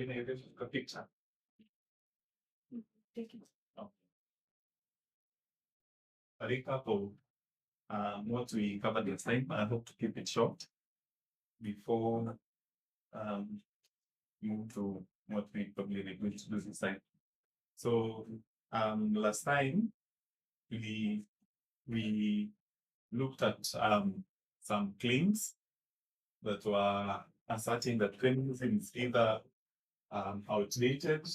a picture. Take it. Oh. A recap of what we covered last time. I hope to keep it short before move to what we probably are going to do this time. So last time we looked at some claims that were asserting that feminism is either outdated,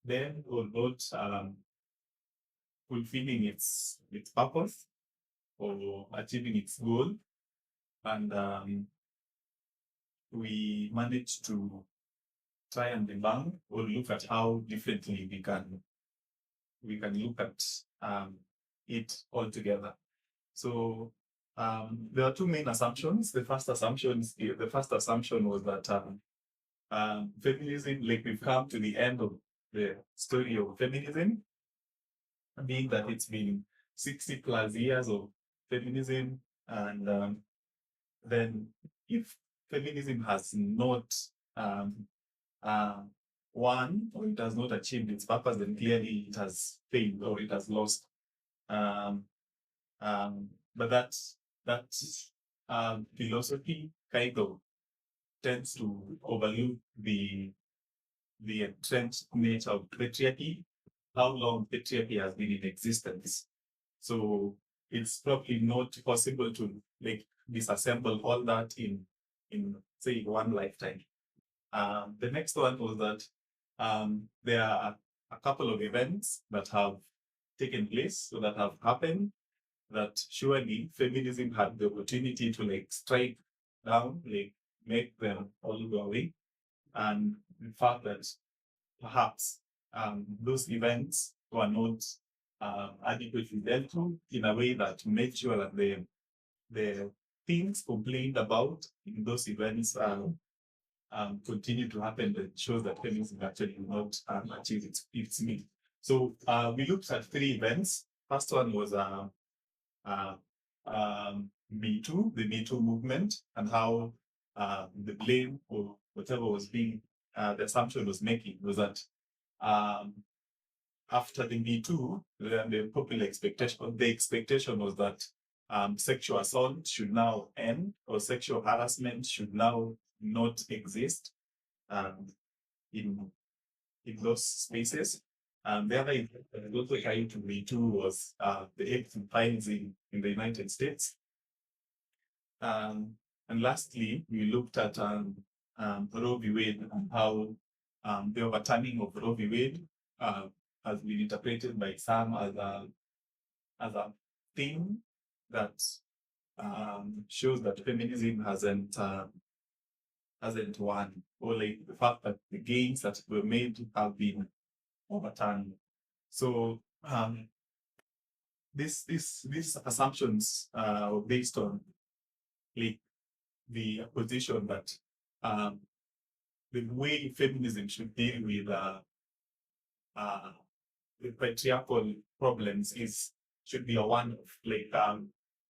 dead, or not fulfilling its purpose or achieving its goal. And we managed to try and debunk or look at how differently we can look at it altogether. So there are two main assumptions. The first assumption was that feminism, like we've come to the end of the story of feminism, being that it's been 60 plus years of feminism, and then if feminism has not won or it has not achieved its purpose, then clearly it has failed or it has lost. But that philosophy kind of tends to overlook the entrenched nature of patriarchy, how long patriarchy has been in existence. So it's probably not possible to like disassemble all that in say one lifetime. The next one was that there are a couple of events that have taken place, so that have happened, that surely feminism had the opportunity to like strike down, like make them all go away. And the fact that perhaps those events were not adequately dealt with in a way that made sure that the things complained about in those events continue to happen, that shows that feminism actually did not achieve its need. So we looked at three events. First one was Me Too, the Me Too movement, and how the blame or whatever was being, the assumption was making was that after the Me Too, the popular expectation, the expectation was that sexual assault should now end, or sexual harassment should now not exist in those spaces. The other event that also tied to Me Too was the hate fines in the United States. And lastly, we looked at Roe v. Wade and how the overturning of Roe v. Wade has been interpreted by some as a thing that shows that feminism hasn't won, or like the fact that the gains that were made have been overturned. So these assumptions are based on like the position that the way feminism should deal with the patriarchal problems should be a one of like a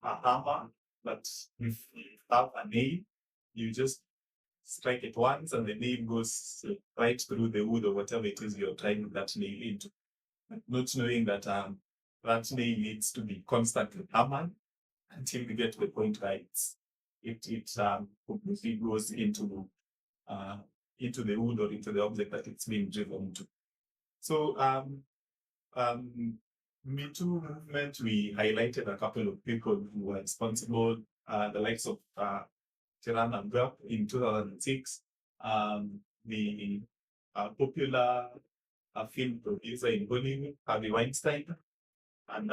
hammer that if you have a nail, you just strike it once and the nail goes right through the wood or whatever it is you're trying that nail into. Not knowing that that nail needs to be constantly hammered until you get to the point where it completely goes into the wood or into the object that it's being driven into. So Me Too movement, we highlighted a couple of people who were responsible, the likes of Tirana Gap in 2006, the popular film producer in Hollywood, Harvey Weinstein, and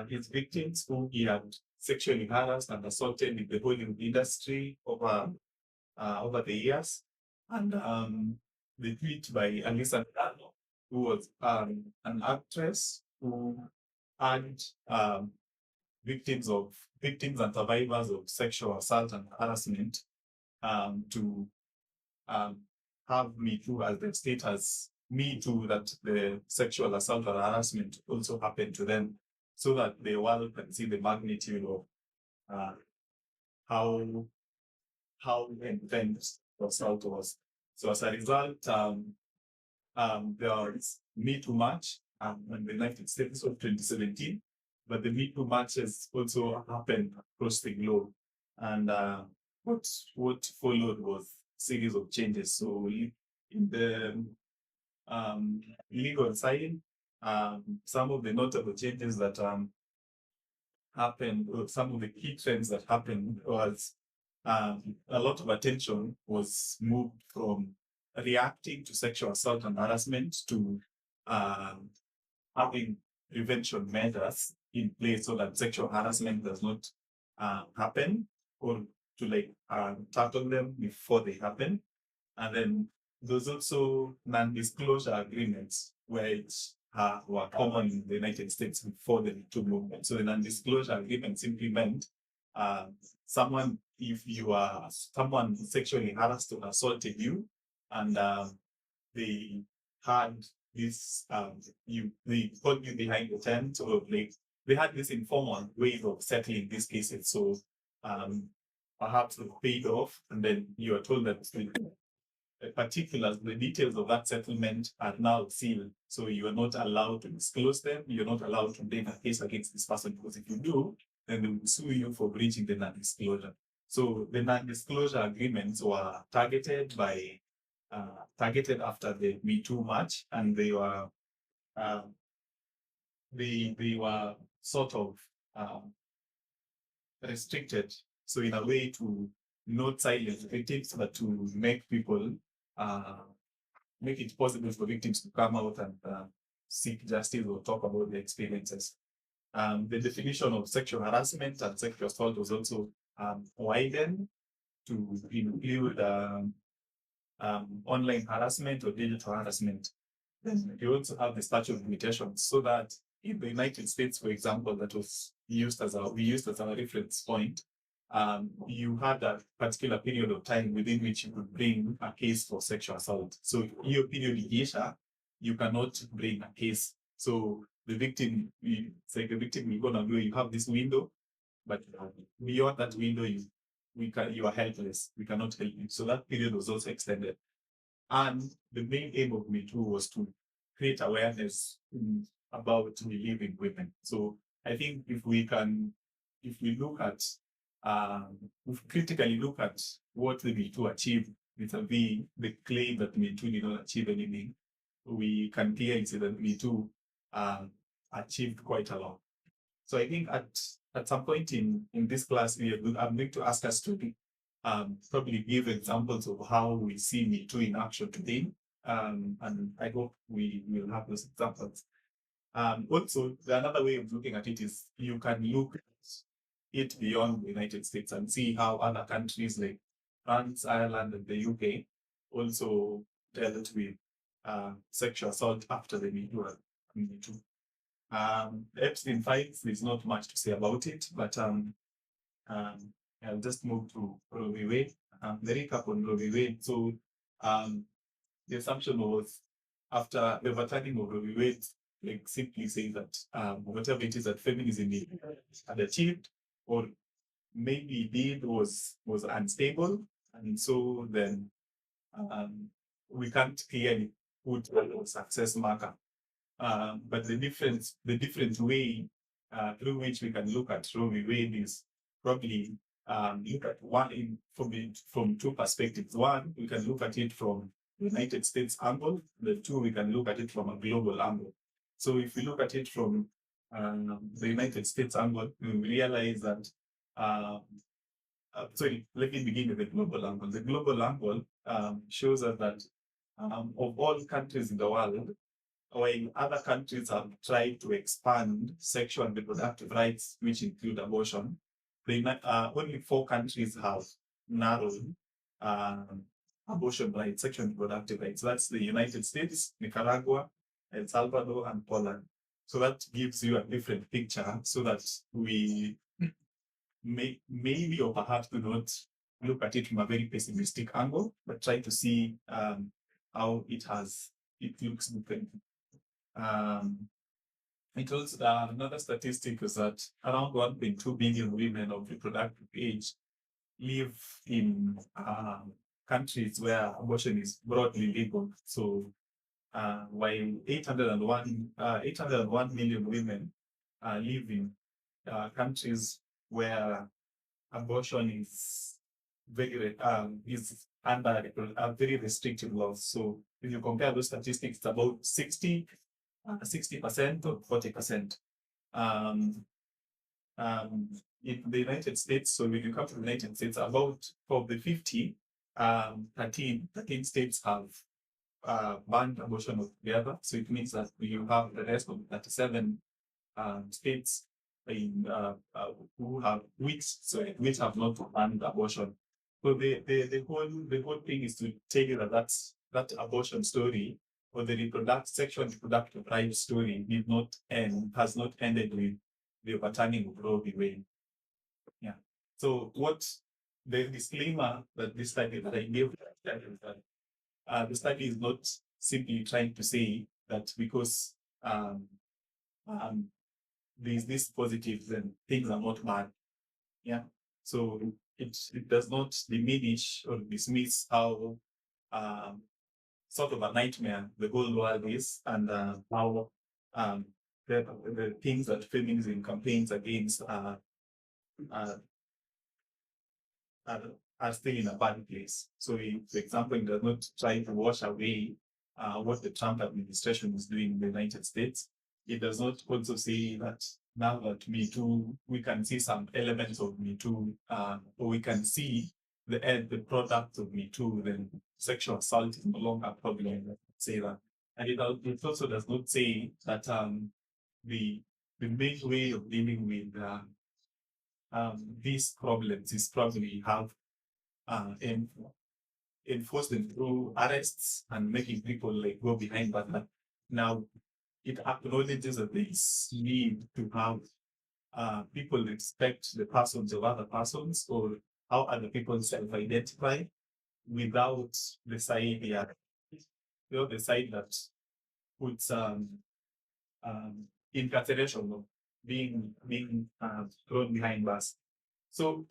his victims who he had sexually harassed and assaulted in the Hollywood industry over the years. And the tweet by Alisa Milano, who was an actress who had victims and survivors of sexual assault and harassment to have Me Too as the state as Me Too, that the sexual assault or harassment also happened to them, so that the world can see the magnitude of how intense the assault was. So as a result, there was Me Too March in the United States of 2017, but the Me Too marches also happened across the globe. And what followed was a series of changes. So in the um, legal side, some of the notable changes that happened, or some of the key trends that happened was a lot of attention was moved from reacting to sexual assault and harassment to um, having prevention measures in place so that sexual harassment does not happen, or to tackle them before they happen. And then there's also non-disclosure agreements, which were common in the United States before the Me Too movement. So the non-disclosure agreement simply meant uh, if you are someone sexually harassed or assaulted you, and they had this, they put you behind the tent, or they had this informal way of settling these cases. So um, perhaps they paid off, and then you are told that particulars, the details of that settlement are now sealed. So you are not allowed to disclose them. You're not allowed to bring a case against this person, because if you do, then they will sue you for breaching the non-disclosure. So the non-disclosure agreements were targeted after the Me Too march, and uh, they were sort of restricted. So in a way to not silence victims, but to uh, make it possible for victims to come out and seek justice or talk about their experiences. The definition of sexual harassment and sexual assault was also widened to include online harassment or digital harassment. Then you also have the statute of limitations, so that in the United States, for example, that was we used as our reference point. You had a particular period of time within which you could bring a case for sexual assault. So your period ikiisha, you cannot bring a case. So the victim, it's like the victim, you're gonna go, you have this window, but beyond that window, you are helpless. We cannot help you. So that period was also extended. And the main aim of Me Too was to create awareness about relieving women. So I think if we look at, if we critically look at what the Me Too achieved vis-a-vis the claim that Me Too did not achieve anything, we can clearly say that Me Too achieved quite a lot. So I think at some point in this class, I'm going to ask us to probably give examples of how we see Me Too in action today. And I hope we will have those examples. Also, another way of looking at it is you can look at it beyond the United States and see how other countries like France, Ireland, and the UK also dealt with sexual assault after the Me Too. Epstein files, there's not much to say about it, but I'll just move to Roe v. Wade. The recap on Roe v. Wade. So the assumption was, after the overturning of Roe v. Wade, like simply saying that whatever it is that feminism had achieved, or maybe did, was unstable, and so then we can't clearly put a success marker. But the different way through which we can look at Roe v. Wade is probably look at from two perspectives. One, we can look at it from the United States angle. The two, we can look at it from a global angle. So if we look at it from the United States angle, we realize that sorry, let me begin with the global angle. The global angle shows us that of all countries in the world, when other countries have tried to expand sexual and reproductive rights, which include abortion, only 4 countries have narrowed abortion rights, sexual and reproductive rights. That's the United States, Nicaragua, El Salvador, and Poland. So that gives you a different picture, so that we maybe or perhaps do not look at it from a very pessimistic angle, but try to see how it looks different. It also, another statistic is that around 1.2 billion women of reproductive age live in countries where abortion is broadly legal. So while 801 million women live in countries where abortion is under very restrictive laws. So if you compare those statistics, it's about 60% or 40%. Um, um, in the United States, so when you come to the United States, about of the 50, 13 states have banned abortion altogether. So it means that you have the rest of the 37 states in who have which have not banned abortion. So the whole thing is to tell you that that abortion story or the sexual reproductive rights story did not end, has not ended with the overturning of Roe v. Wade. Yeah. So what the disclaimer that this study that I gave is that the study is not simply trying to say that because um, um, there's this positive, then things are not bad. Yeah. So it does not diminish or dismiss how um, sort of a nightmare the whole world is, and how um, the things that feminism campaigns against uh, are, are still in a bad place. So, for example, it does not try to wash away what the Trump administration is doing in the United States. It does not also say that now that Me Too, we can see some elements of Me Too, or we can see the product of Me Too, then sexual assault is no longer a problem. Say that. And it also does not say that the the main way of dealing with these problems is probably have and enforce them through arrests and making people like go behind bars. Now it acknowledges that there is need to have people respect the persons of other persons or how other people self-identify without the side, yeah, the side that puts incarceration of being thrown behind bars. So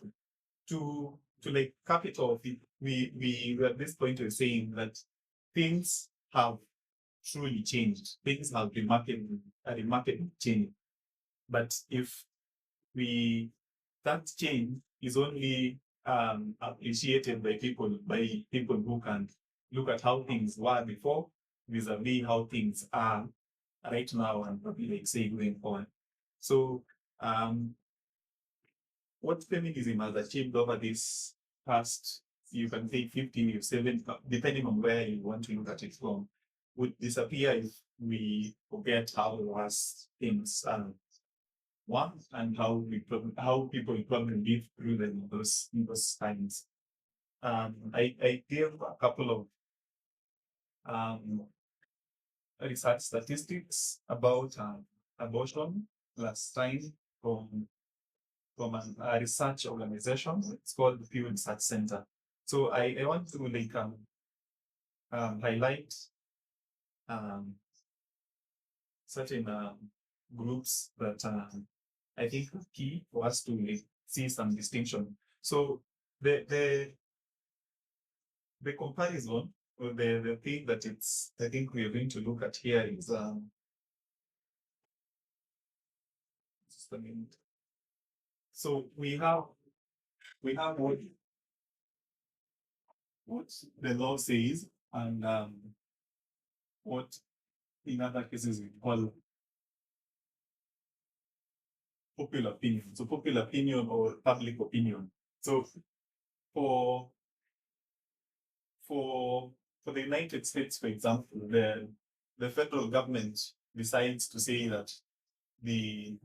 to like cap it off, we were at this point of saying that things have truly changed. Things have remarkably changed. But if we that change is only appreciated by people who can look at how things were before vis-a-vis how things are right now and probably like say going forward. So what feminism has achieved over this past, you can say 15 years, 7, depending on where you want to look at it from, would disappear if we forget how worse things were and how people probably live through them in those times. I gave a couple of research statistics about abortion last time from a research organization. It's called the Pew Research Center. So I want to like highlight um, certain groups that I think are key for us to like, see some distinction. So the the comparison or the thing that it's I think we are going to look at here is just a minute. So we have what the law says and what in other cases we call popular opinion. So popular opinion or public opinion. So for for for the United States, for example, the federal government decides to say that the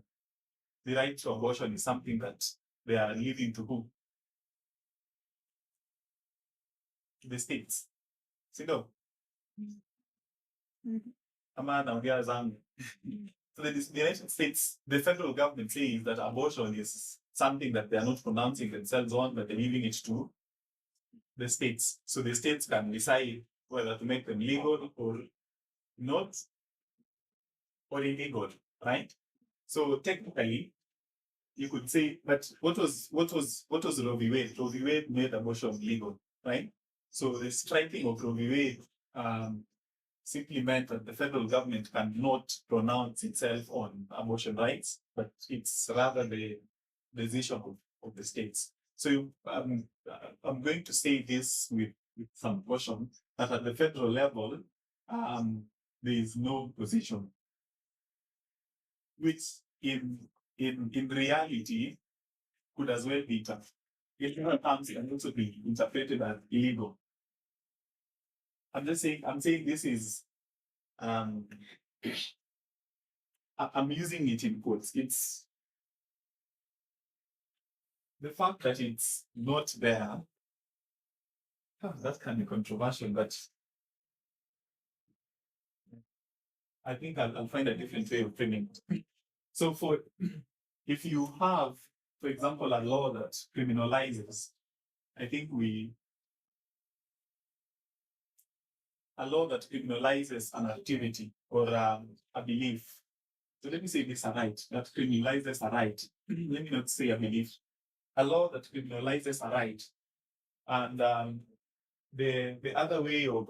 the right to abortion is something that they are leaving to who? To the states. See no. Ama anaongea zangu. So the United States, the federal government says that abortion is something that they are not pronouncing themselves on, but they're leaving it to the states. So the states can decide whether to make them legal or not, or illegal, right? So technically, you could say that what was Roe v. Wade? Roe v. Wade made abortion legal, right? So the striking of Roe v. Wade simply meant that the federal government cannot pronounce itself on abortion rights, but it's rather the decision of the states. So I'm going to say this with some caution that at the federal level, there is no position, which in reality could as well be tough. Illegal terms can also be interpreted as illegal. I'm saying this is um I'm using it in quotes. It's the fact that it's not there. That can be controversial, but I think I'll find a different way of framing it. So for if you have, for example, a law that criminalizes, I think we a law that criminalizes an activity or a belief. So let me say this a right that criminalizes a right. Let me not say a belief. A law that criminalizes a right, and the other way of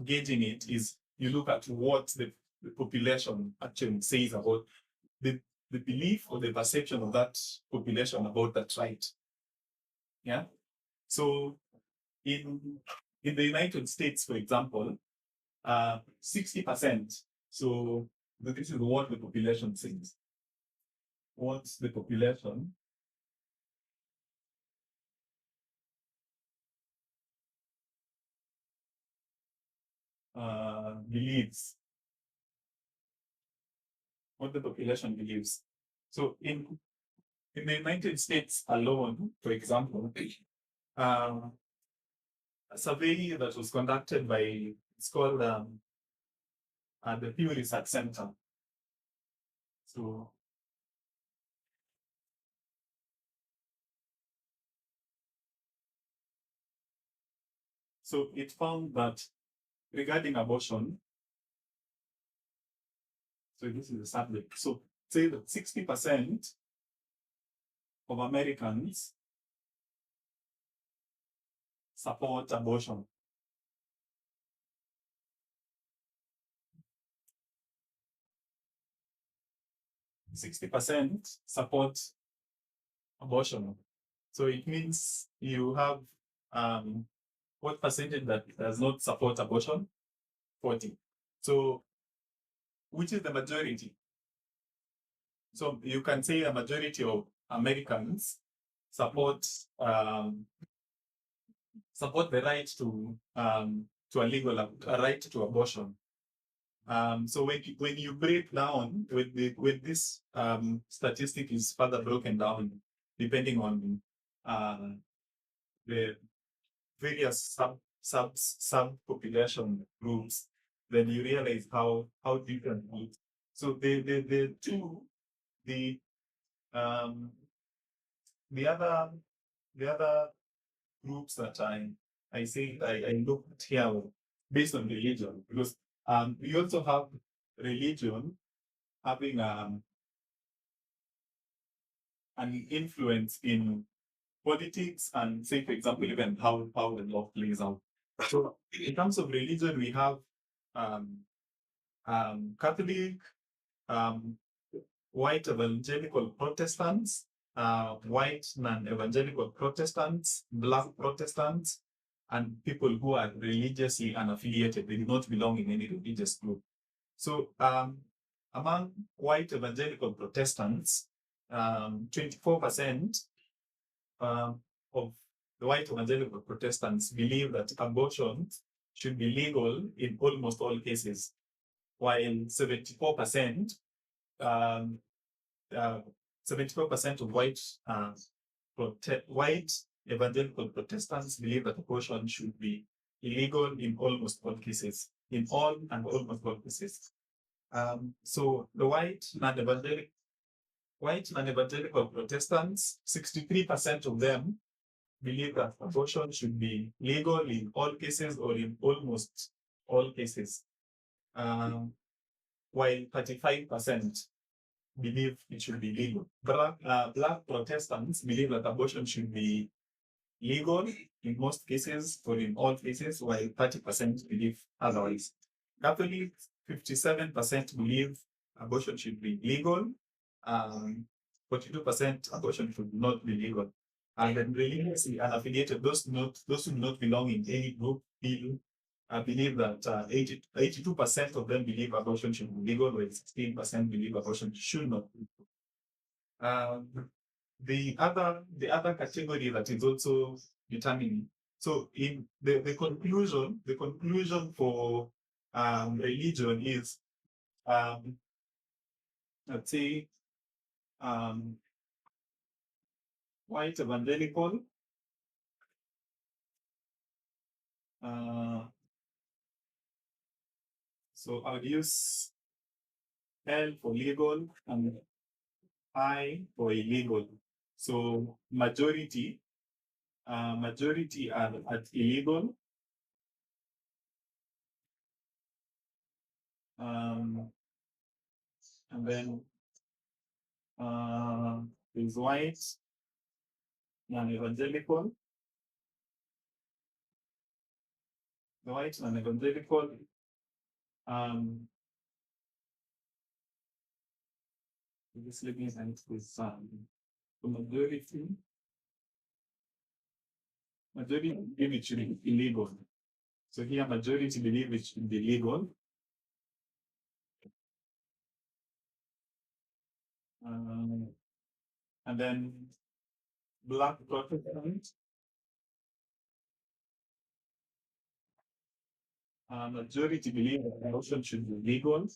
gauging it is you look at what the population actually says about the, the belief or the perception of that population about that right. Yeah. So in the United States, for example, 60%. So this is what the population says. What the population believes. What the population believes. So in the United States alone, for example, um, a survey that was conducted by, it's called the Pew Research Center. So, so it found that regarding abortion, so this is the subject. So say that 60% of Americans support abortion. 60% support abortion. So it means you have what percentage that does not support abortion? 40. So which is the majority? So you can say a majority of Americans support support the right to a legal a right to abortion. So when you break down when this statistic is further broken down, depending on the various sub population groups, then you realize how different it is. So the two the um the other groups that I say I look at here based on religion, because we also have religion having an influence in politics and, say, for example, even how the law plays out. So in terms of religion, we have um, Catholic, um, white evangelical Protestants, white non-evangelical Protestants, Black Protestants, and people who are religiously unaffiliated. They do not belong in any religious group. So among white evangelical Protestants, 24% of the white evangelical Protestants believe that abortion should be legal in almost all cases, while 74% um, uh, 74% of white evangelical Protestants believe that abortion should be illegal in almost all cases, in all and almost all cases. So the white non-evangelical Protestants, 63% of them believe that abortion should be legal in all cases or in almost all cases, while 35% believe it should be legal. Black Protestants believe that abortion should be legal in most cases or in all cases, while 30% believe otherwise. Catholics, 57% believe abortion should be legal. 42% abortion should not be legal. And then religiously unaffiliated, those who do not belong in any group, believe that 82% of them believe abortion should be legal, while 16% believe abortion should not be. The other category that is also determining. So in the conclusion for religion is let's say um, white evangelical, uh, so I would use L for legal and I for illegal. So majority are at illegal. And then is white and evangelical. The white and evangelical. This living and with the majority believe it should be illegal. So here majority believe it should be legal. And then Black Protestant, majority believe that abortion should be legal.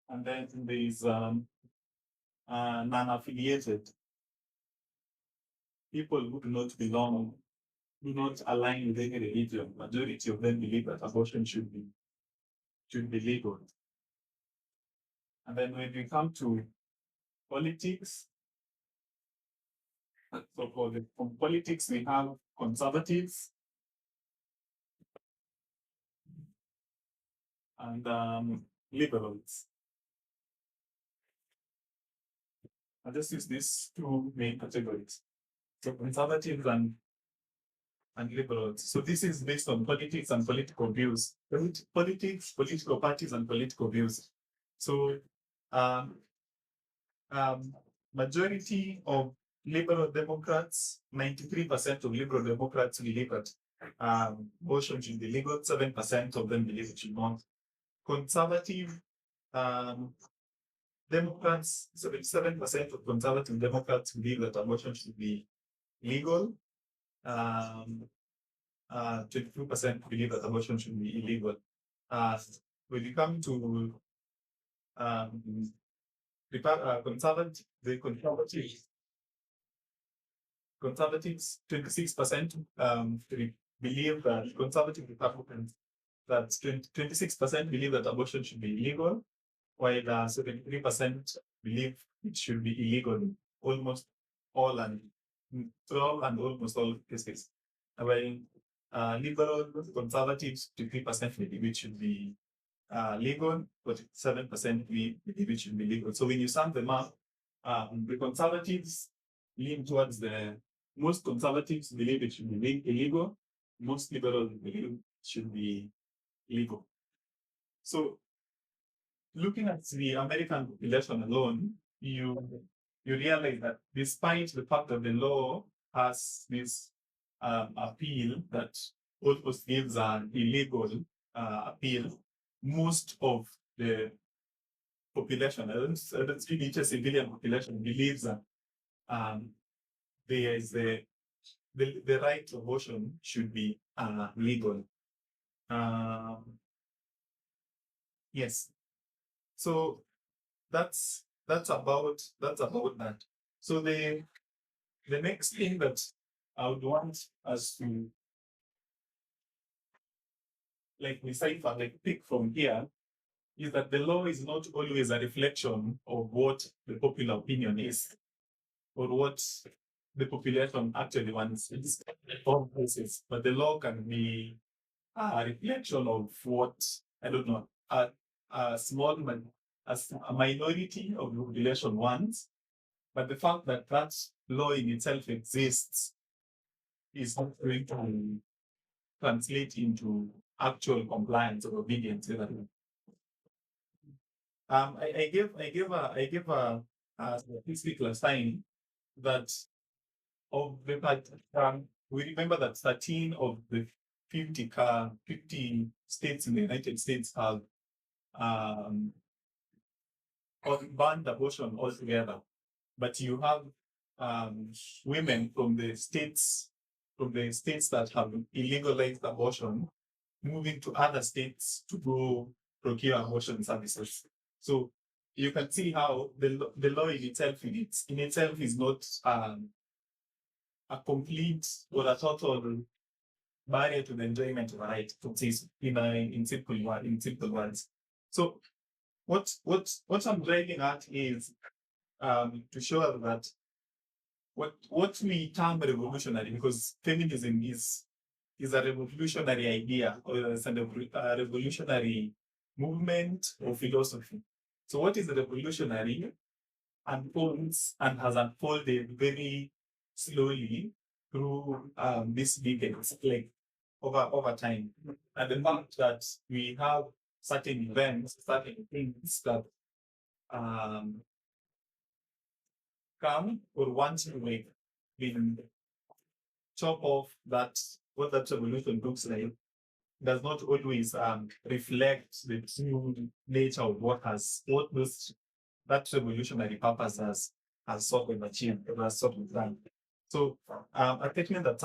And then there is non-affiliated people who do not align with any religion. Majority of them believe that abortion should be legal. And then when we come to politics, so from politics we have conservatives and liberals. I'll just use these two main categories. So conservatives and liberals. So this is based on politics and political views. Politics, political parties, and political views. So um, majority of liberal Democrats, 93% of liberal Democrats believe that abortion should be legal, 7% of them believe it should not. Conservative Democrats, 77% of conservative Democrats believe that abortion should be legal. 22% believe that abortion should be illegal. When you come to the conservatives, 26% believe that conservative Republicans, that 26% believe that abortion should be illegal, while 73% believe it should be illegal in almost all and almost all cases. While liberal conservatives, 53% believe it should be legal, but 7% believe it should be legal. So when you sum them up, the conservatives lean towards most conservatives believe it should be illegal, most liberals believe it should be legal. So looking at the American population alone, you realize that despite the fact that the law has this appeal that almost gives an illegal appeal, most of the population, I don't speak into civilian population, believes that there is the right to abortion should be legal. Yes. So that's about that. So the next thing that I would want us to decipher, pick from here, is that the law is not always a reflection of what the popular opinion is or what the population actually wants. It's all cases, but the law can be a reflection of what, I don't know, a small a minority of the population wants. But the fact that law in itself exists is not going to translate into actual compliance or obedience. I gave a statistic last time that of the we remember that 13 of the 50 states in the United States have um, banned abortion altogether. But you have um, women from the states that have illegalized abortion moving to other states to go procure abortion services. So you can see how the law in itself is not a complete or a total barrier to the enjoyment of a right, to say in simple words. So what I'm driving at is to show that what we term revolutionary, because feminism is a revolutionary idea, or is a revolutionary movement or philosophy. So what is revolutionary unfolds and has unfolded very slowly through these decades, like over time. And the fact that we have certain events, certain things that um, come or once in a week been chop off that what that revolution looks like does not always reflect the true nature of what those that revolutionary purpose has sort of achieved or has sort of done. So a statement that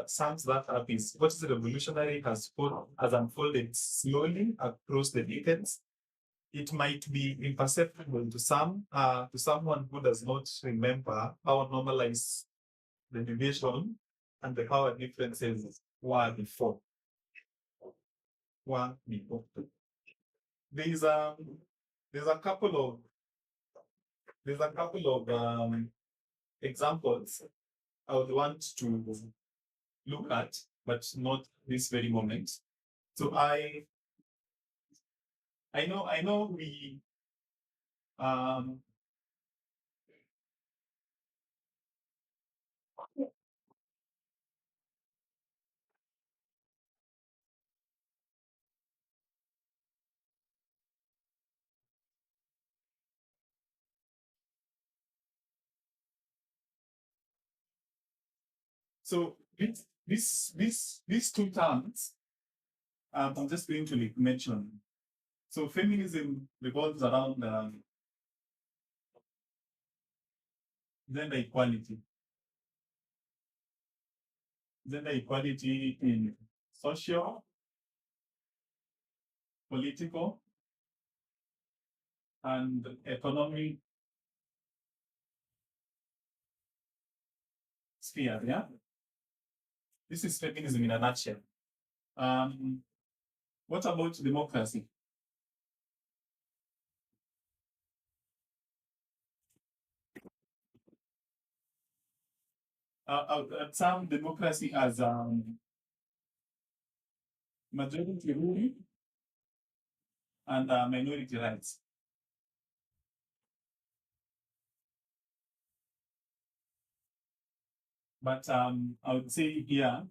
sums that up is what is revolutionary has unfolded slowly across the decades. It might be imperceptible to someone who does not remember how normalized the division and the power differences were before. Were before. There's there's a couple of examples I would want to look at, but not this very moment. So I know we um so these two terms I'm just going to mention. So feminism revolves around gender equality. Gender equality in social, political, and economic sphere. Yeah, this is feminism in a nutshell. Um, what about democracy? I'd term democracy as majority rule and minority rights. But I would say here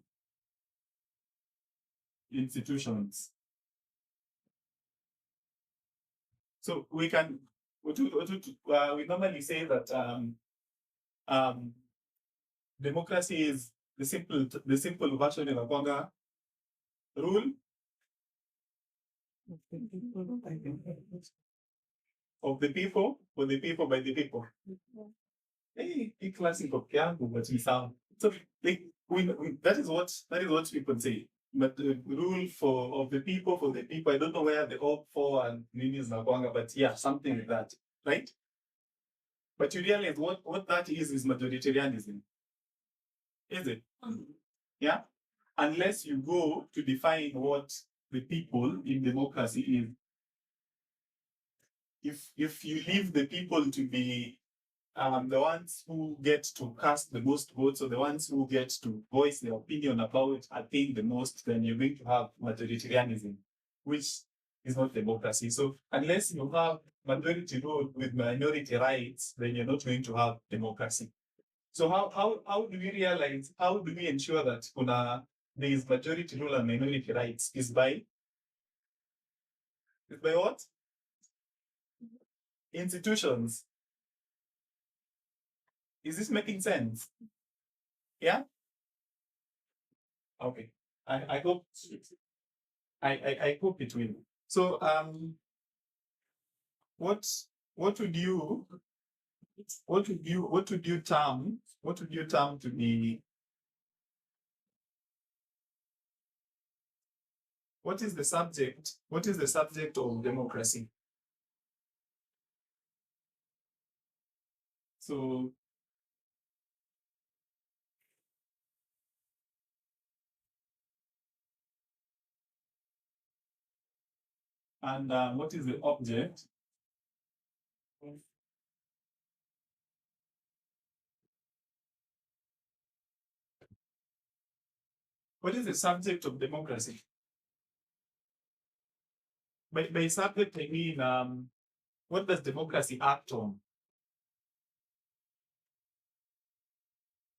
institutions. So we normally say that um, democracy is the simple version of a rule of the people, for the people, by the people. Hey, classic of yangu, but we sound so like that is what people say. But the rule for of the people for the people, I don't know where the all four and meanings nakwanga, but yeah, something like that, right? But you realize what that is majoritarianism, is it? Yeah, unless you go to define what the people in democracy is. If you leave the people to be the ones who get to cast the most votes, or the ones who get to voice their opinion about a thing the most, then you're going to have majoritarianism, which is not democracy. So unless you have majority rule with minority rights, then you're not going to have democracy. So how do we realize, how do we ensure that there is majority rule and minority rights is by what? Institutions. Is this making sense? Yeah? Okay. I hope I hope it will. So what what would you what would you term to be, what is the subject of democracy? So and what is the object? What is the subject of democracy? By subject I mean what does democracy act on?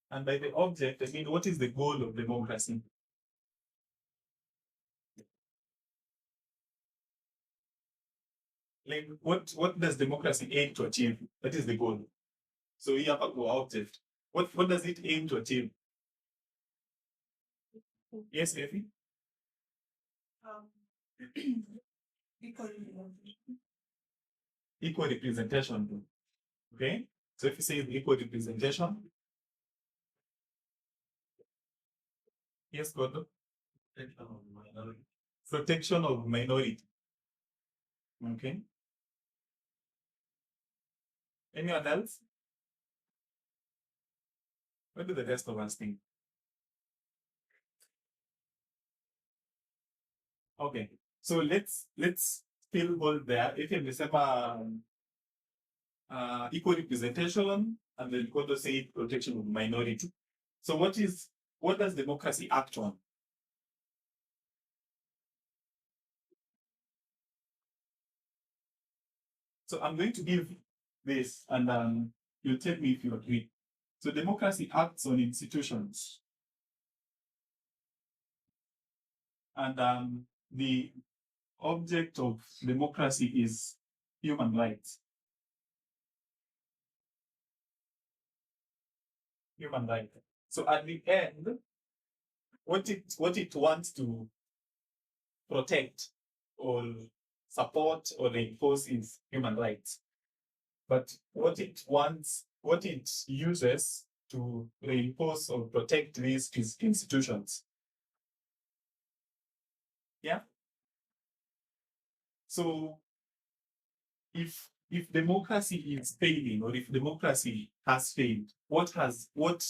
And by the object I mean what is the goal of democracy? Like what does democracy aim to achieve? That is the goal. So we have a goal object. What does it aim to achieve? Yes, Effie? Equal representation. Okay? So if you say equal representation, yes, God. Protection of minority. Okay. Anyone else? What do the rest of us think? Okay. So let's still hold there. If you equal representation and then go to say protection of minority. So what does democracy act on? So I'm going to give this and you'll tell me if you agree. So democracy acts on institutions and the object of democracy is human rights. Human rights. So at the end, what it wants to protect or support or reinforce is human rights. But what it uses to reinforce or protect these institutions. Yeah. So if democracy is failing or if democracy has failed, what what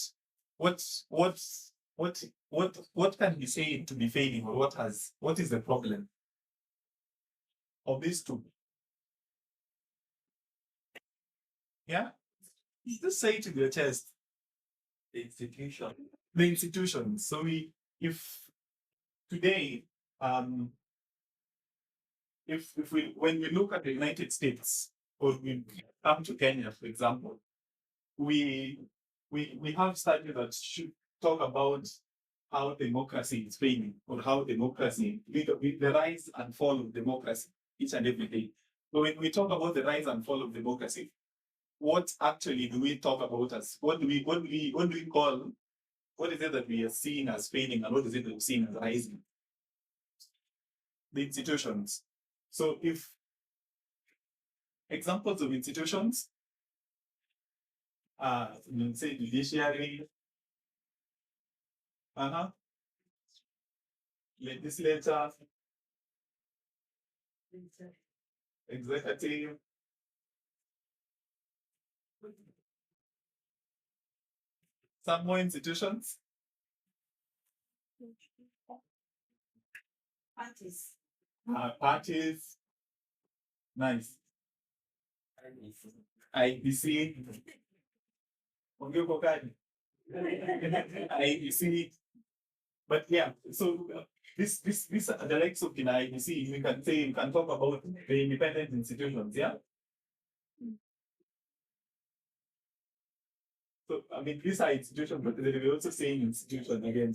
what can be said to be failing, or what is the problem of these two? Yeah, just say it to your chest. The institution. The institution. So if today, um, if we when we look at the United States or we come to Kenya, for example, we we have studies that should talk about how democracy is failing or how democracy, the rise and fall of democracy each and every day. So when we talk about the rise and fall of democracy, what actually do we talk about as what do we call, what is it that we are seeing as failing and what is it that we're seeing as rising? The institutions. So if examples of institutions, say judiciary, legislature, executive, some more institutions, parties, nice. IBC, IBC, but yeah, so this are the likes of the IBC. We can talk about the independent institutions, yeah. So, I mean, these are institutions, but they're also saying institution again.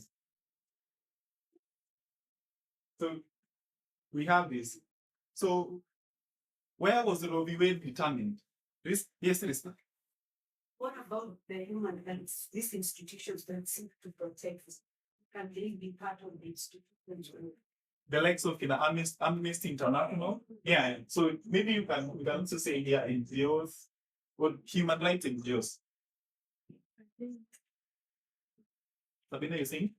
So we have this. So where was the Roe v. Wade determined? Yes, Rista. What about the human rights, these institutions that seek to protect us? Can they be part of the institutions? The likes of Amnesty International. Yeah. So maybe you can also say here NGOs or human rights NGOs. Sabina, you saying?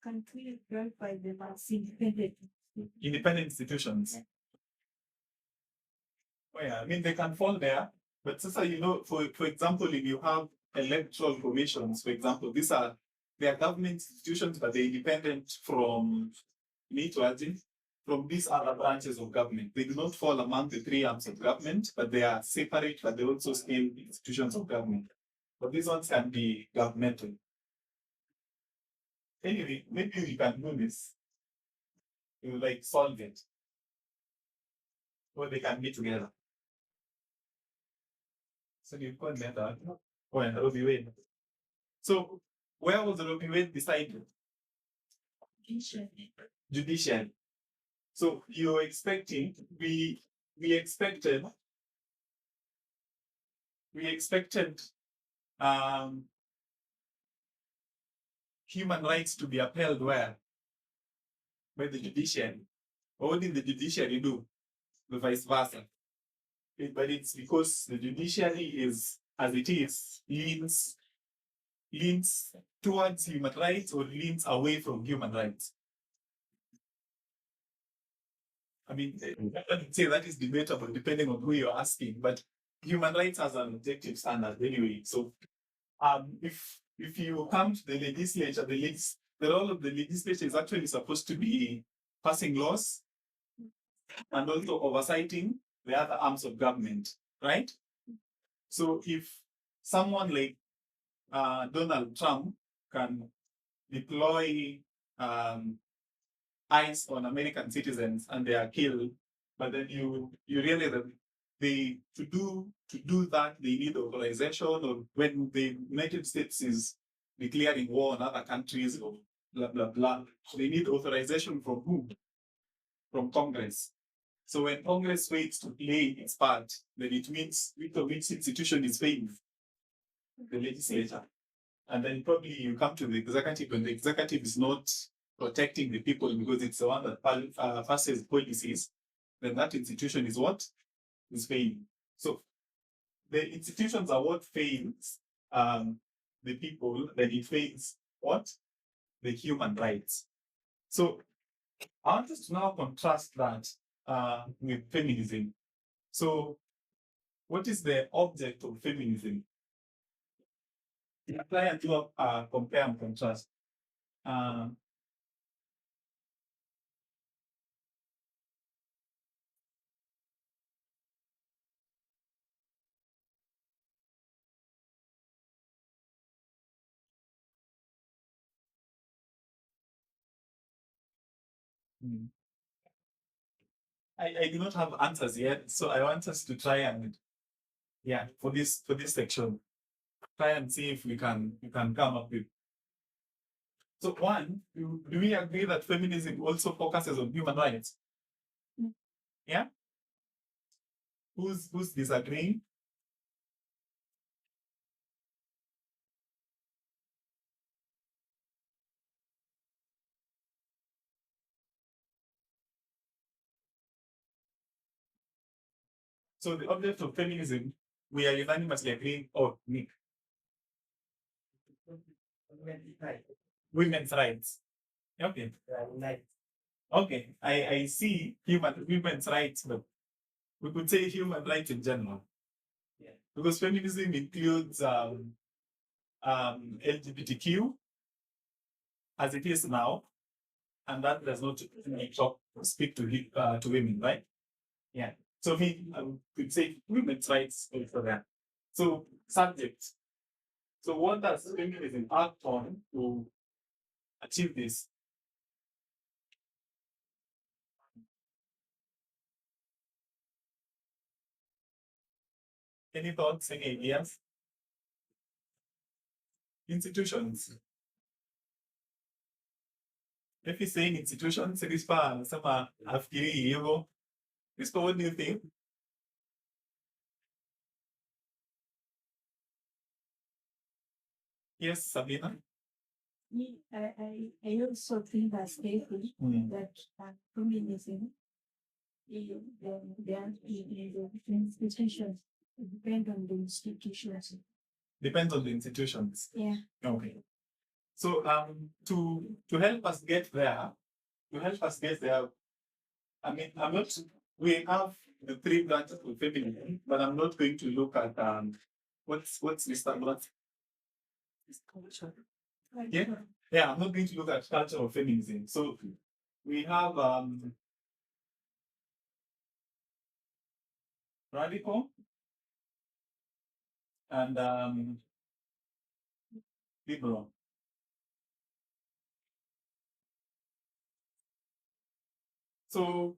Country run by the mass independent institutions. Oh, yeah, I mean they can fall there, but Sasa, for example, if you have electoral commissions, for example, they are government institutions, but they're independent from from these other branches of government. They do not fall among the three arms of government, but they are separate, but they also still institutions of government. But these ones can be governmental. Anyway, maybe we can do this. You like solve it. Or they can be together. So you call that. Oh, and Roe v. Wade. So where was the Roe v. Wade decided? Judiciary. So you're expecting, we expected um, human rights to be upheld where? By the judiciary. Or what did the judiciary do? The vice versa. But it's because the judiciary is, as it is, leans towards human rights or leans away from human rights. I mean, I would say that is debatable depending on who you're asking, but human rights has an objective standard anyway. So if you come to the legislature, the role of the legislature is actually supposed to be passing laws and also oversighting the other arms of government, right? So if someone like Donald Trump can deploy ICE on American citizens and they are killed, but then you realize that to do that they need authorization, or when the United States is declaring war on other countries or blah blah blah, they need authorization from who? From Congress. So when Congress waits to play its part, then it means which institution is failing? The legislature. And then probably you come to the executive, and the executive is not protecting the people because it's the one that passes policies, then that institution is what? Is failing. So the institutions are what fails the people, then it fails what? The human rights. So I want us to now contrast that with feminism. So what is the object of feminism? Try and do compare and contrast. Uh, hmm. I do not have answers yet, so I want us to try and for this section, try and see if we can come up with. So one, do we agree that feminism also focuses on human rights? Yeah. Who's disagreeing? So the object of feminism, we are unanimously agreeing. Oh, Nick, women's rights. Okay. Okay. I see women's rights, but we could say human rights in general. Yeah. Because feminism includes LGBTQ as it is now, and that does not speak to women, right? Yeah. So I could say women's rights for that. So subjects. So what does feminism act on to achieve this? Any thoughts? Any ideas? institutions. If you're saying institutions, Rispa anasema afikiri hivyo. Rispa, what do you think? Yes, Sabina. I also think that statement that feminism the institutions depend on the institutions. Depends on the institutions. Yeah. Okay. So to help us get there, I mean, I'm not. We have the three branches of feminism, but I'm not going to look at what's this what Culture. yeah yeah I'm not going to look at culture of feminism. So we have radical and liberal. So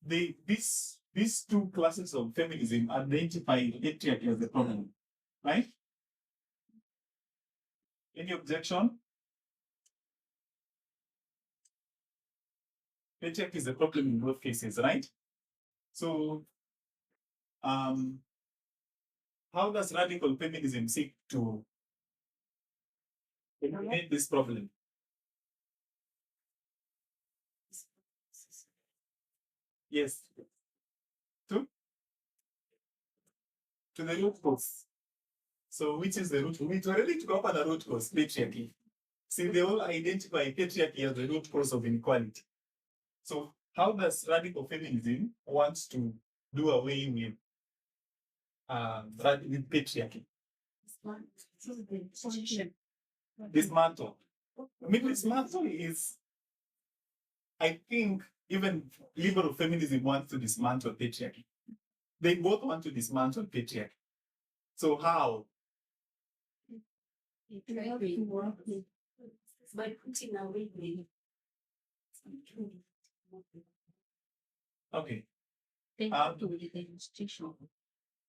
these two classes of feminism identify patriarchy as the problem, right? Any objection? Patriarchy is the problem in both cases, right? So how does radical feminism seek to eliminate this problem? Yes. To the root cause. So which is the root? We already took up the root cause, patriarchy. See, they all identify patriarchy as the root cause of inequality. So how does radical feminism want to do away with patriarchy? Dismantle. I mean, dismantle is, I think, even liberal feminism wants to dismantle patriarchy. They both want to dismantle patriarchy. So how? By putting away the Okay. with the institution.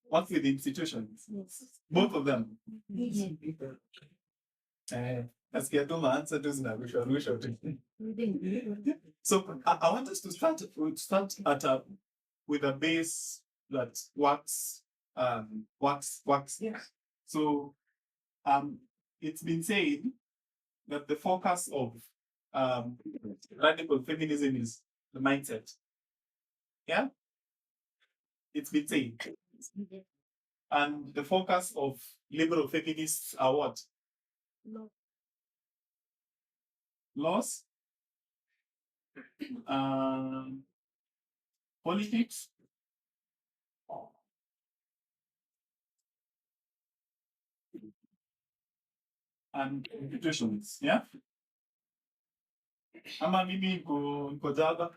What's with the institutions? Yes. Both of them. Let's get to the answer to that. So I want us to start at with a base that works. Yeah. So it's been said that the focus of radical feminism is the mindset. Yeah, it's been said. And the focus of liberal feminists are what? Laws, politics, and institutions. Yeah. Ama mimi niko Java.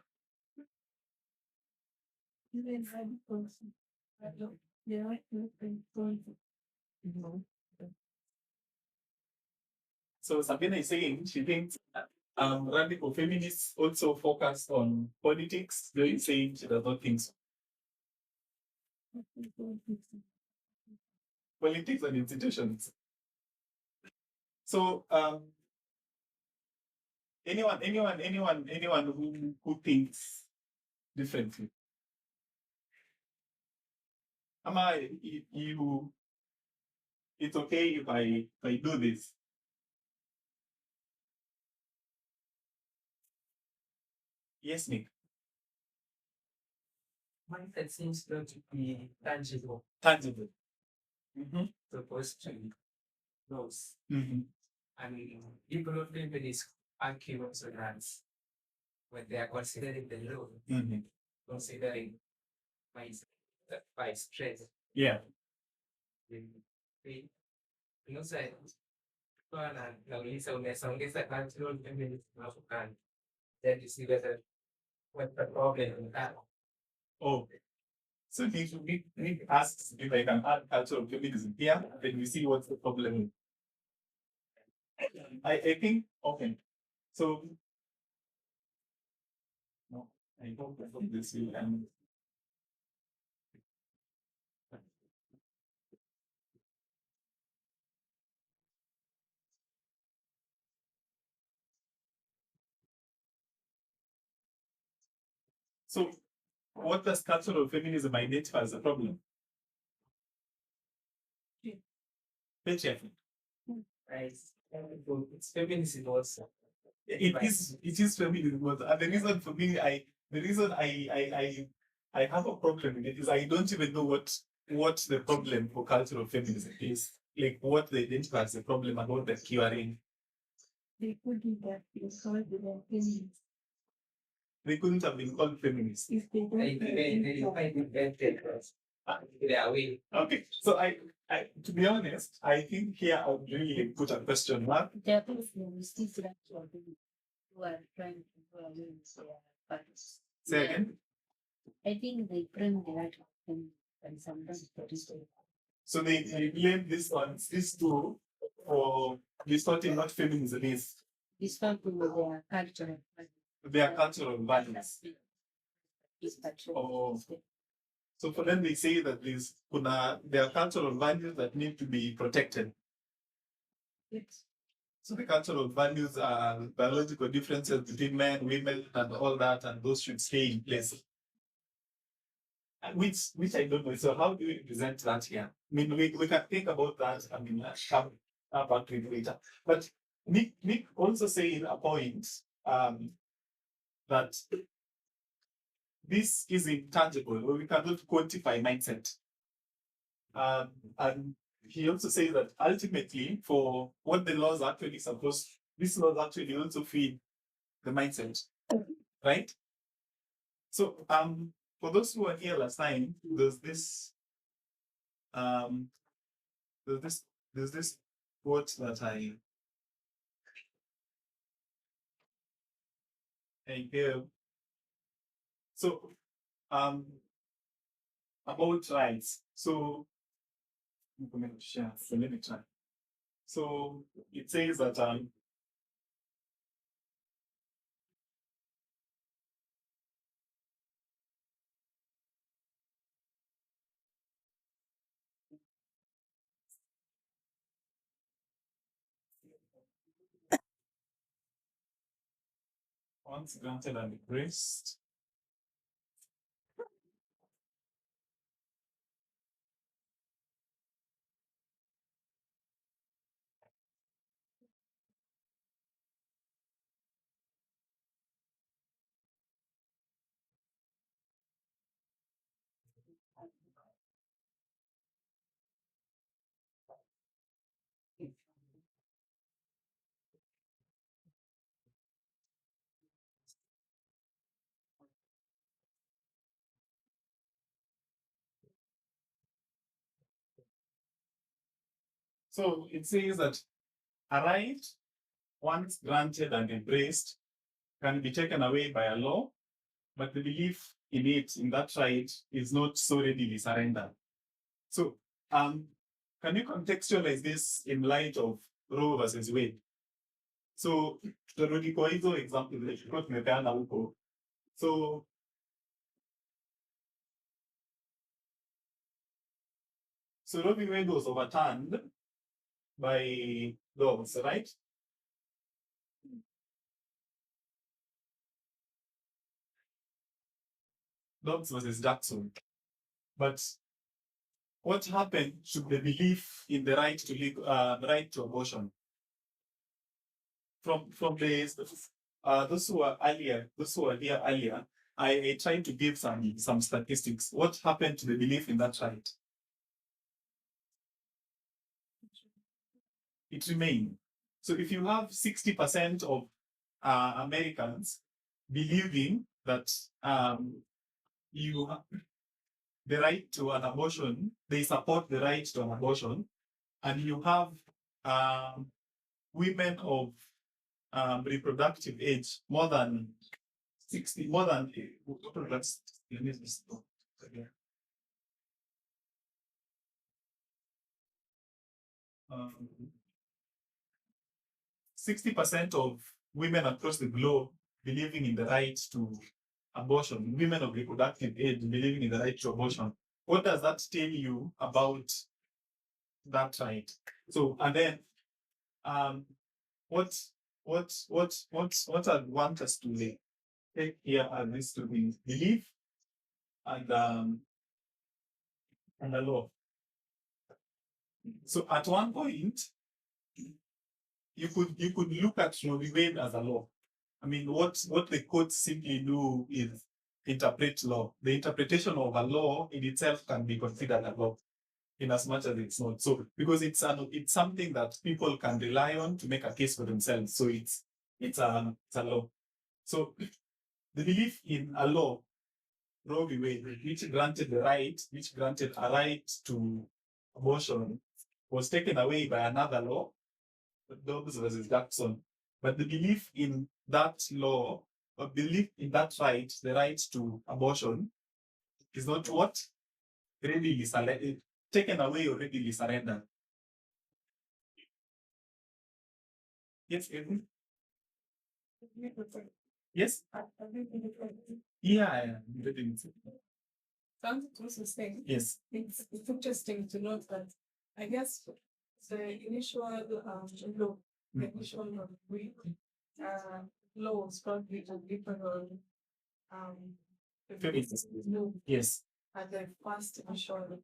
So Sabina is saying she thinks radical feminists also focus on politics. Though you're saying she does not think so. Politics and institutions. So anyone who thinks differently. Ama you it's okay if I do this. Yes, Nick. Mindset seems not to be tangible, Tangible. Mm-hmm. supposed to knows. Mm-hmm. I mean, people often is accurate on that when they are considering the law, Mm-hmm. considering my by stress. Yeah. Inauza na nauliza unaweza ongeza cultural feminism hapo kando. Then you see whether what the problem with that. Oh. So he asks if I can add cultural feminism here, then we see what's the problem. I think okay. So no, I hope this will end. So, what does cultural feminism identify as a problem? Patriarchy. Right. It's feminism also. It is feminism, and the reason for me, the reason I have a problem with it is I don't even know what the problem for cultural feminism is. Like what they identify as a problem and what they're curing. They couldn't have been called the feminists They couldn't have been called feminists. if they don't Invented their way. Okay, so to be honest, I think here I would really put a question mark. There are people who still like who are trying to go away with their parents. Say again. I think they bring the right of them and sometimes that is So they blame these two for distorting what feminism is. disrupting their culture. Their cultural values. Oh. So for them, they say that there are cultural values that need to be protected. Yes. So the cultural values are biological differences between men, women, and all that, and those should stay in place. Which I don't know. So how do we present that here? I mean, we can think about that. I mean, come back to it later. But Nick also saying a point that this is intangible, where we cannot quantify mindset. And he also says that ultimately, for what the laws actually supposed, these laws actually also feed the mindset, right? So, for those who are here last time, there's this quote that I hear. So, about rights. So, let me share. So let me try. So it says that once granted and embraced. So it says that a right, once granted and embraced, can be taken away by a law, but the belief in it, in that right, is not so readily surrendered. So, can you contextualize this in light of Roe versus Wade? So, turudi kwa hizo example that tulikuwa tumepeana huko. So Roe v. Wade was overturned by dogs, right? Dobbs versus Jackson. But what happened to the belief in the right to abortion? From those who were here earlier, I tried to give some statistics. What happened to the belief in that right? It remained. So if you have 60% of Americans believing that you the right to an abortion, they support the right to an abortion, and you have women of reproductive age more than 60, more than that's 60% of women across the globe believing in the right to abortion, women of reproductive age believing in the right to abortion. What does that tell you about that right? So, and then what I want us to take here as this to be belief and the law. So at one point, you could look at Roe v. Wade as a law. I mean, what the courts simply do is interpret law. The interpretation of a law in itself can be considered a law, in as much as it's not. So because it's something that people can rely on to make a case for themselves. So it's a law. So the belief in a law, Roe v. Wade, which granted a right to abortion, was taken away by another law, Dobbs versus Jackson. But the belief in that law, or belief in that right, the right to abortion, is not what readily taken away or readily surrendered. Yes, Edwin? Yes? Yeah, readily. Sounds also saying Yes. it's interesting to note that I guess the initial law, the initial law was probably a liberal law Yes. at the first initial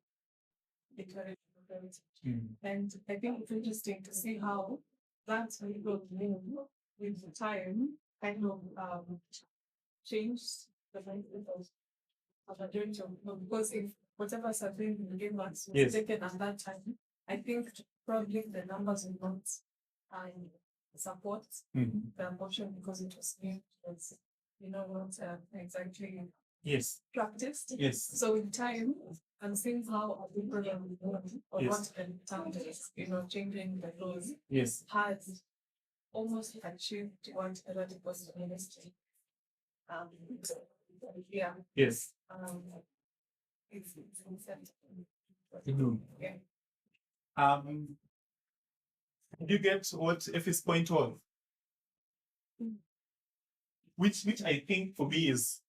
declaration of rights. Mm. And I think it's interesting to see how that legal law with time kind of changed the mindset of a majority of people, because if whatever survey we gave us was Yes. taken at that time, I think probably the numbers will not support the abortion, because it was viewed as, not exactly Yes. practiced. Yes. So in time, and seeing how a liberal or Yes. what the town is, changing the laws Yes. has almost achieved what a radical ministry. Yeah. Yes. It's Mhm. yeah. Did you get what Effie's point was? Which I think for me is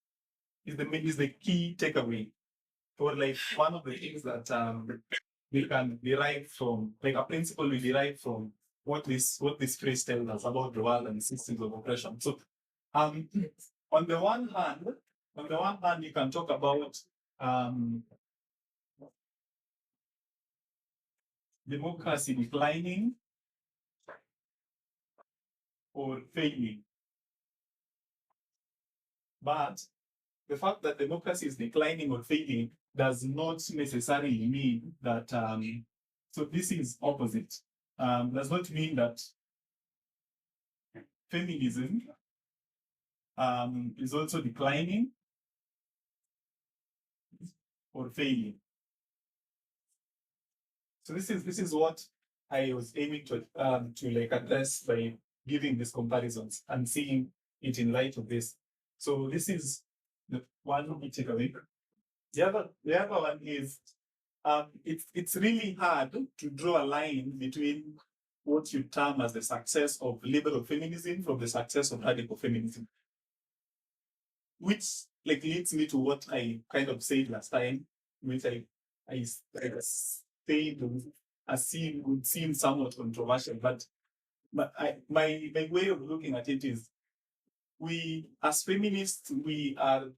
the key takeaway, or like one of the things that we can derive from, like a principle we derive from what this phrase tells us about the world and systems of oppression. So on the one hand, you can talk about democracy declining or failing. But the fact that democracy is declining or failing does not necessarily mean that, so this is opposite. Does not mean that feminism is also declining or failing. So this is what I was aiming to like address by giving these comparisons and seeing it in light of this. So this is the one we take away. The other one is it's really hard to draw a line between what you term as the success of liberal feminism from the success of radical feminism, which like leads me to what I kind of said last time, which I said would seem somewhat controversial, but my way of looking at it is, we as feminists, we are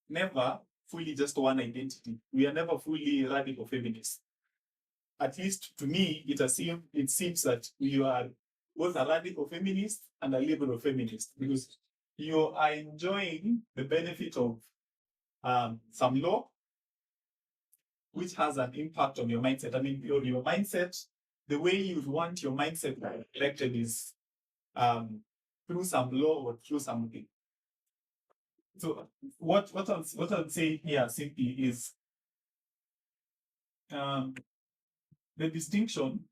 never fully just one identity. We are never fully radical feminists. At least to me, it seems that you are both a radical feminist and a liberal feminist, because you are enjoying the benefit of some law, which has an impact on your mindset. I mean, your mindset, the way you want your mindset reflected is through some law or through something. So what I'll say here simply is the distinction.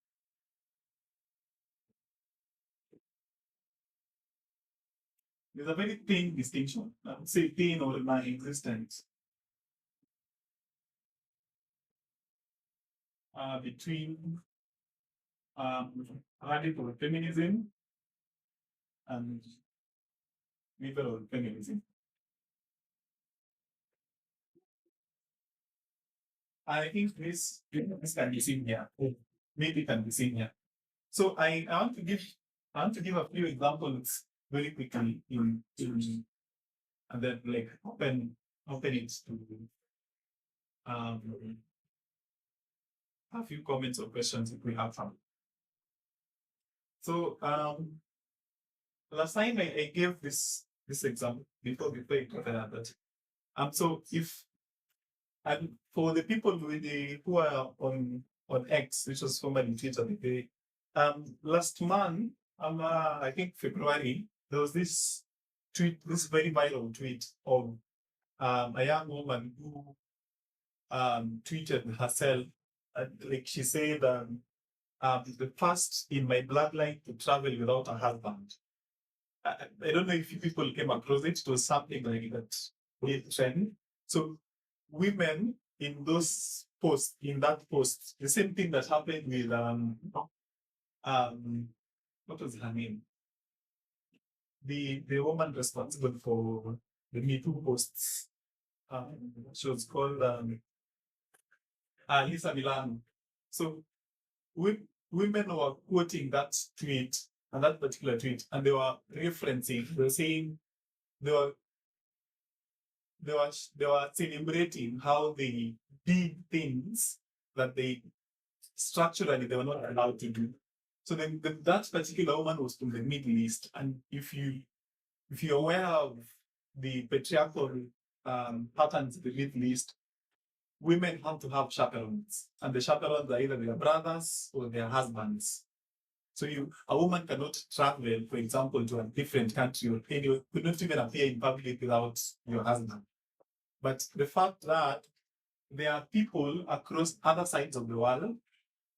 There's a very thin distinction, I would say thin or non-existent, between radical feminism and liberal feminism. I think this can be seen here. Maybe can be seen here. So I want to give a few examples very quickly in and then like open it to a few comments or questions if we have some. So last time I gave this example before you talk about that. So if and for the people who are on X, which was formerly Twitter, last month, I think February, there was this very viral tweet of a young woman who tweeted herself, like she said, the first in my bloodline to travel without a husband. I don't know if you people came across it. It was something like that made trend. So women in that post, the same thing that happened with what was her name? The woman responsible for the Me Too posts. She was called Lisa Milano. So women were quoting that tweet and that particular tweet, and they were referencing, they were saying they were they were celebrating how they did things that they structurally they were not allowed to do. So then that particular woman was from the Middle East, and if you're aware of the patriarchal patterns in the Middle East, women have to have chaperones, and the chaperones are either their brothers or their husbands. So a woman cannot travel, for example, to a different country or anywhere, could not even appear in public without your husband. But the fact that there are people across other sides of the world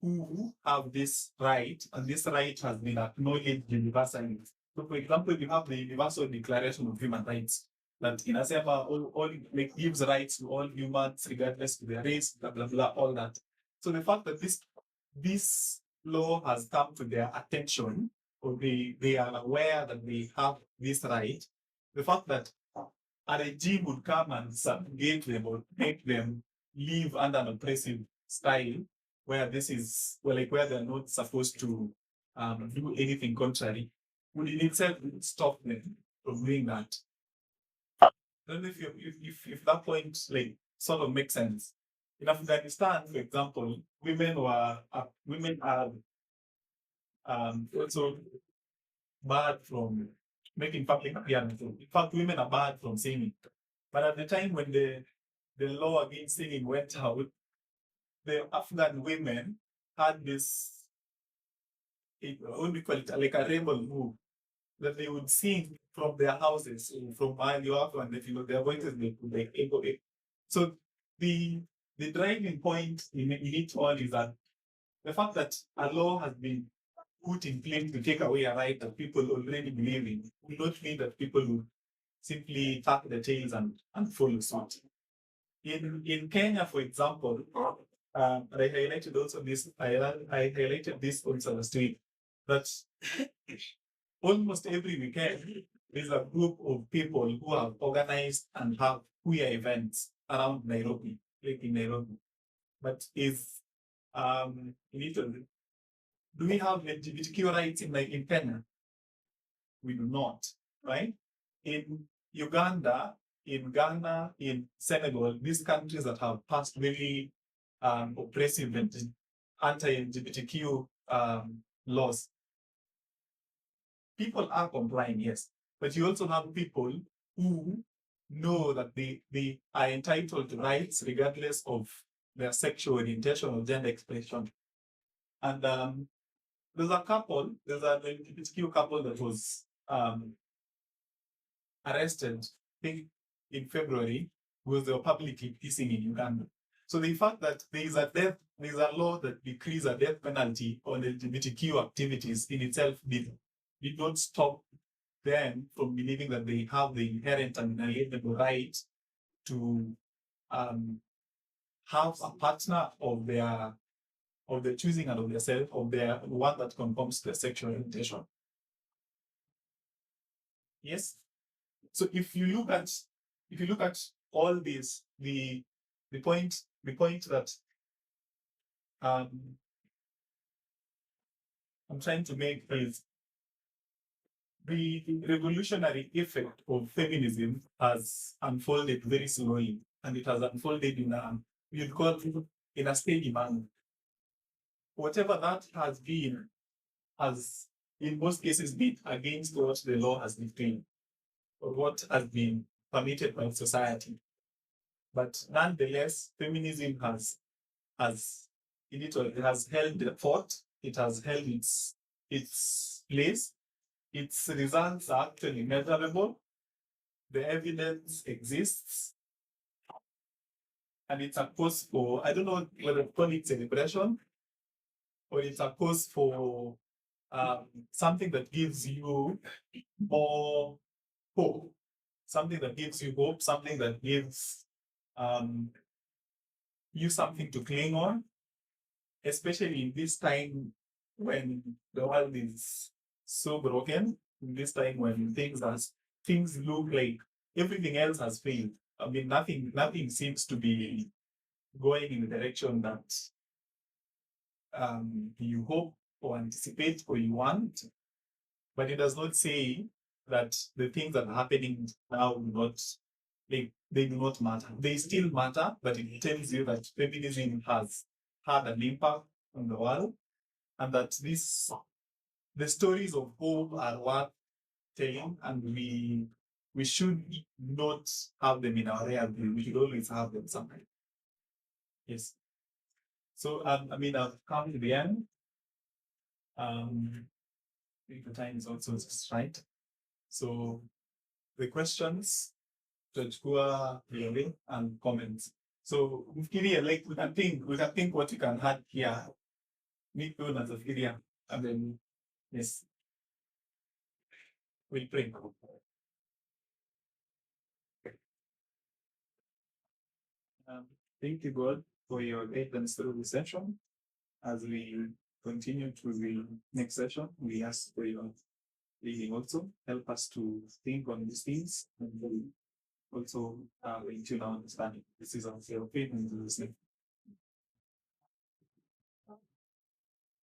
who have this right, and this right has been acknowledged universally. So, for example, you have the Universal Declaration of Human Rights that in a sense all like, gives rights to all humans regardless of their race, blah blah blah, all that. So the fact that this law has come to their attention, or they are aware that they have this right, the fact that a regime would come and subjugate them or make them live under an oppressive style where this is like where they're not supposed to do anything contrary would in itself stop them from doing that. I don't know if that point like sort of makes sense. In Afghanistan, for example, women are also barred from making public appearances. In fact, women are barred from singing. But at the time when the law against singing went out, the Afghan women had this, what do we call it, like a rebel move, that they would sing from their houses, from Malio, and their voices they could like echo it. So the driving point in it all is that the fact that a law has been put in place to take away a right that people already believe in will not mean that people will simply tuck the tails and follow suit. In Kenya, for example, I highlighted also this. I highlighted this also last week that almost every weekend there's a group of people who have organized and have queer events around Nairobi, like in Nairobi. But do we have LGBTQ rights in Kenya? We do not, right? In Uganda, in Ghana, in Senegal, these countries that have passed very oppressive and anti-LGBTQ laws, people are complying, yes. But you also have people who know that they are entitled to rights regardless of their sexual orientation or gender expression. And there's an LGBTQ couple that was arrested, I think, in February, because they were publicly kissing in Uganda. So the fact that there's a law that decrees a death penalty on LGBTQ activities in itself did not stop them from believing that they have the inherent and inalienable right to have a partner of their choosing and of their self, of their one that conforms to their sexual orientation. Yes. So if you look at all this, the point that I'm trying to make is the revolutionary effect of feminism has unfolded very slowly, and it has unfolded in a, you'd call it, in a steady manner. Whatever that has been, has in most cases been against what the law has declared or what has been permitted by society. But nonetheless, feminism has it has held the fort, it has held its place, its results are actually measurable, the evidence exists, and it's a cause for, I don't know whether to call it celebration or it's a cause for something that gives you more hope, something that gives you hope, something that gives um, you something to cling on, especially in this time when the world is so broken, in this time when things look like everything else has failed. I mean, nothing seems to be going in the direction that you hope or anticipate or you want, but it does not say that the things that are happening now do not, they do not matter. They still matter, but it tells you that feminism has had an impact on the world, and that the stories of hope are worth telling, and we should not have them in our rear view. We should always have them somewhere. Yes. So I mean, I've come to the end. I think the time is also just right. So the questions tutachukua vile and comments. So mfikirie, like we can think what we can add here. Me pia nafikiria, and then yes, we'll pray. Thank you, God, for your guidance through the session. As we continue to the next session, we ask for your leading also. Help us to think on these things and also into our understanding. This is our faith in Jesus' name.